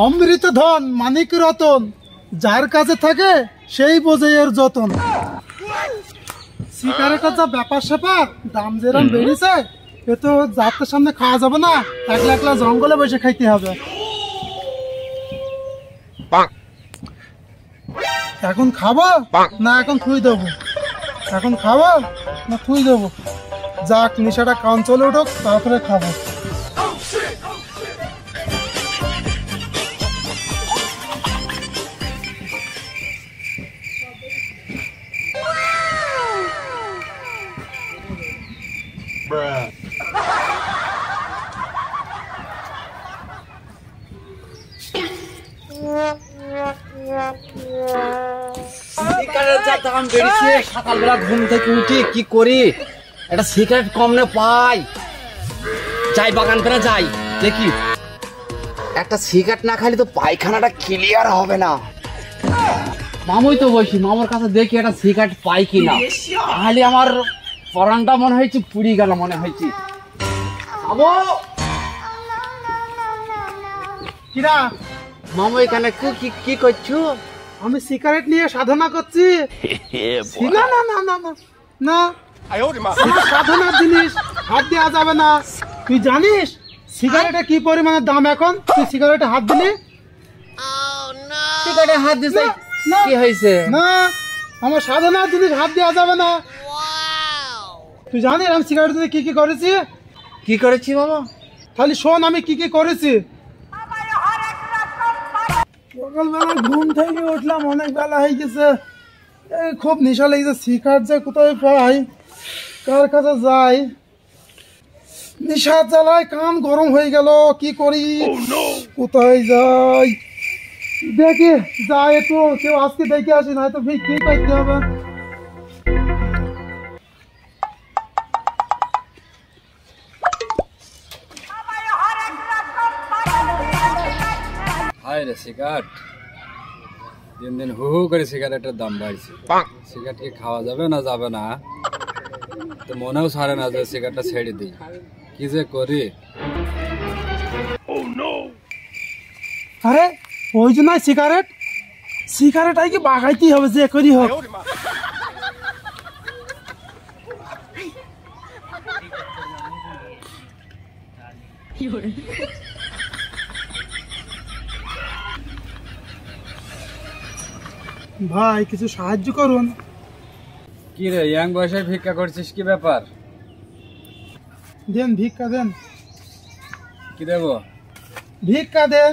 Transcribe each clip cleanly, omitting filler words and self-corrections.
অমৃত ধন মানিক রতন, যার কাছে থাকে সেই বোঝে এর যতন। সিগারেটের যা ব্যাপার স্যাপার, দাম যেরকম বেড়েছে, এ তো যাত্রার সামনে খাওয়া যাবে না, একলা একলা জঙ্গলে বসে খাইতে হবে। এখন খাবো না এখন থুই দেবো, এখন খাবো না থুই দেবো? যাক, নেশাটা কান চলে উঠুক, তারপরে খাবো। সকালবেলা ঘুম থেকে উঠি কি করি, একটা সিগারেট কম না পাই, যাই বাগান করে যাই দেখি। একটা সিগারেট না খাইলে তো পায়খানাটা ক্লিয়ার হবে না। মামুই তো বসি, মামুর কাছে দেখি একটা সিগারেট পাই কিনা। তাহলে আমার পরানটা মনে হয়েছে পুড়ি গেল, মনে হয়েছে। কিরা মামু এখানে কি করছো? আমি সিগারেট নিয়ে সাধনা করছি। না না না না না না, সাধনার জিনিস হাত দেওয়া যাবে না। তুই জানিস সিগারেটে কি পরিমাণে দাম এখন? তুই সিগারেটে হাত দিলি? সিগারেটে হাত দিছে কি হয়েছে? না, আমার সাধনার জিনিস হাত দেওয়া যাবে না। তুই জানিস আমি সিগারেট দিয়ে কি কি করেছি? কি করেছি বাবা? তাহলে শোন আমি কি কি করেছি। সকালবেলা ঘুম থেকে উঠলাম, অনেক বেলা হয়ে গেছে, খুব নেশা লেগেছে। সিগারেট যে কোথায় পাই, কার কাছে যাই? নেশার জ্বালায় কান গরম হয়ে গেল, কি করি? কোথায় যাই? দেখি যাই একটু, কেউ আজকে দেখে আসি, না হয়তো ঠিক করতে হবে। সিগারেট দিন দিন হু হু করে সিগারেটের দাম বাড়ছে। সিগারেট কি খাওয়া যাবে না যাবে না, তো মনেও ছাড়ে না যে সিগারেটটা ছেড়ে দিই। কি যে করি। আরে ওই যে নাই সিগারেট, সিগারেট কি বাগাইতেই হবে যে করি হোক। ভাই কিছু সাহায্য করুন। কি রে ইয়াং বয়সে ভিক্ষা করছিস, কি ব্যাপার? দেন ভিক্ষা দেন। কি দেবো? ভিক্ষা দেন।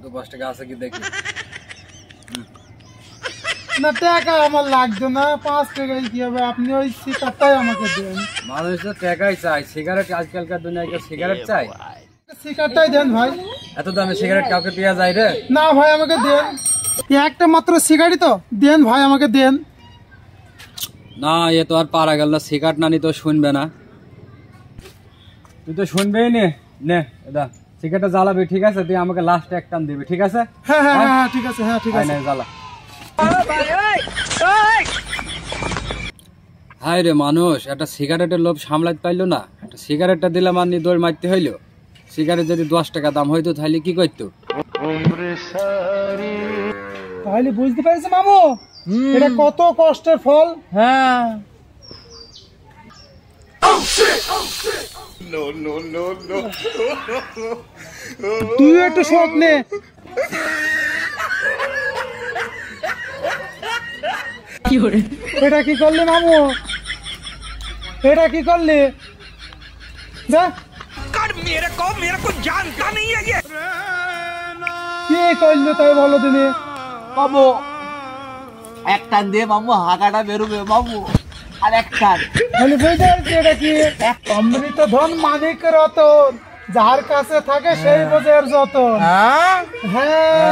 2-5 টাকা আছে কি দেখি? না টাকা আমার লাগবে না, 5 টাকায় কি হবে? আপনি ওই সিগারেটটাই আমাকে দেন। মানুষ তো টাকাই চাই, সিগারেট আজকালকার দুনিয়ায় কেউ সিগারেট চাই? সিগারেটটাই দেন ভাই। এত দামে সিগারেট কাউকে দেওয়া যায় রে? না ভাই আমাকে দেন, একটা মাত্র সিগারেট তো দেন ভাই, আমাকে দেন। না এ তো আর পারা গেল না, সিগারেট না নি তো শুনবে না। তুই তো শুনবেই নে, নে দা সিগারেটটা জ্বালাবি, ঠিক আছে? তুই আমাকে লাস্ট এক টান দিবি, ঠিক আছে? হ্যাঁ হ্যাঁ হ্যাঁ ঠিক আছে, হ্যাঁ ঠিক আছে। জ্বালা। হাই রে মানুষ, একটা সিগারেটের লোভ সামলাতে পাইলো না, একটা সিগারেটটা দিলাম আর দৌড় মারতে হইলো। সিগারেট যদি 10 টাকা দাম হইতো তাহলে কি করতো? তাহলে বুঝতে পারছি মামু এটা কত কষ্টের ফল। হ্যাঁ তুই একটু শোক নে। এটা কি করলি মামু? এটা কি করলি? কি করলি তাই বলো তুমি? বাবু এক টান দিয়ে মামু হাগাটা বেরোবে বাবু, আর এক টান। মানে বুঝতে পারছি এটা কি? অমৃত ধন মানিক রতন, যার কাছে থাকে সেই বোঝে এর যতন। হ্যাঁ